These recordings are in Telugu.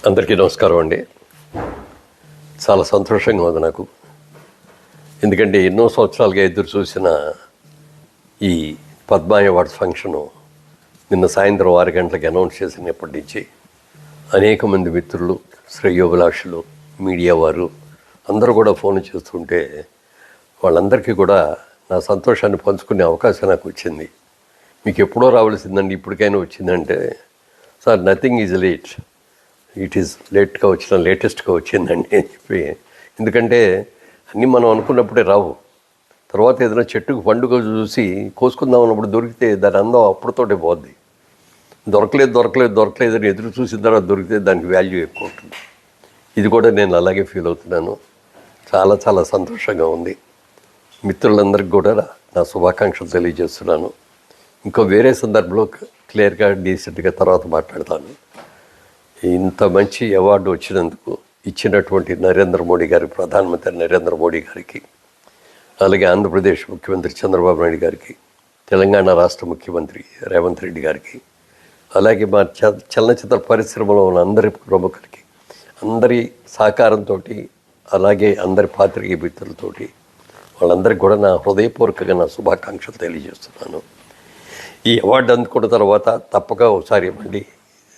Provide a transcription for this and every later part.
అందరికీ నమస్కారం అండి. చాలా సంతోషంగా ఉంది నాకు. ఎందుకంటే ఎన్నో సంవత్సరాలుగా ఎదురు చూసిన ఈ పద్మ అవార్డ్స్ ఫంక్షను నిన్న సాయంత్రం 6 గంటలకు అనౌన్స్ చేసినప్పటి నుంచి అనేక మంది మిత్రులు, శ్రేయోభిలాషులు, మీడియా వారు అందరూ కూడా ఫోన్ చేస్తుంటే వాళ్ళందరికీ కూడా నా సంతోషాన్ని పంచుకునే అవకాశం నాకు వచ్చింది. మీకు ఎప్పుడో రావాల్సిందండి, ఇప్పటికైనా వచ్చిందంటే, sir nothing is late, it is లేటెస్ట్గా వచ్చిందండి అని చెప్పి. ఎందుకంటే అన్నీ మనం అనుకున్నప్పుడే రావు. తర్వాత ఏదైనా చెట్టుకు పండుగ చూసి కోసుకుందాం అన్నప్పుడు దొరికితే దాని అందం అప్పుడుతోటే పోద్ది. దొరకలేదని ఎదురు చూసిన తర్వాత దొరికితే దానికి వాల్యూ ఎక్కువ ఉంటుంది. ఇది కూడా నేను అలాగే ఫీల్ అవుతున్నాను. చాలా చాలా సంతోషంగా ఉంది. మిత్రులందరికీ కూడా నా శుభాకాంక్షలు తెలియజేస్తున్నాను. ఇంకో వేరే సందర్భంలో క్లియర్గా డీసెంట్గా తర్వాత మాట్లాడతాను. ఇంత మంచి అవార్డు వచ్చినందుకు ఇచ్చినటువంటి నరేంద్ర మోడీ గారి, ప్రధానమంత్రి నరేంద్ర మోడీ గారికి, అలాగే ఆంధ్రప్రదేశ్ ముఖ్యమంత్రి చంద్రబాబు నాయుడు గారికి, తెలంగాణ రాష్ట్ర ముఖ్యమంత్రి రేవంత్ రెడ్డి గారికి, అలాగే మా చలనచిత్ర పరిశ్రమలో ఉన్న అందరి ప్రముఖులకి, అందరి సహకారంతో, అలాగే అందరి పాత్రికేయ మిత్రులతోటి వాళ్ళందరికీ కూడా నా హృదయపూర్వకంగా నా శుభాకాంక్షలు తెలియజేస్తున్నాను. ఈ అవార్డు అందుకున్న తర్వాత తప్పక ఒకసారి మళ్ళీ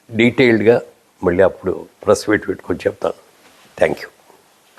డీటెయిల్డ్గా మళ్ళీ అప్పుడు ప్రెస్ మీట్ పెట్టుకొని చెప్తాను. Thank you.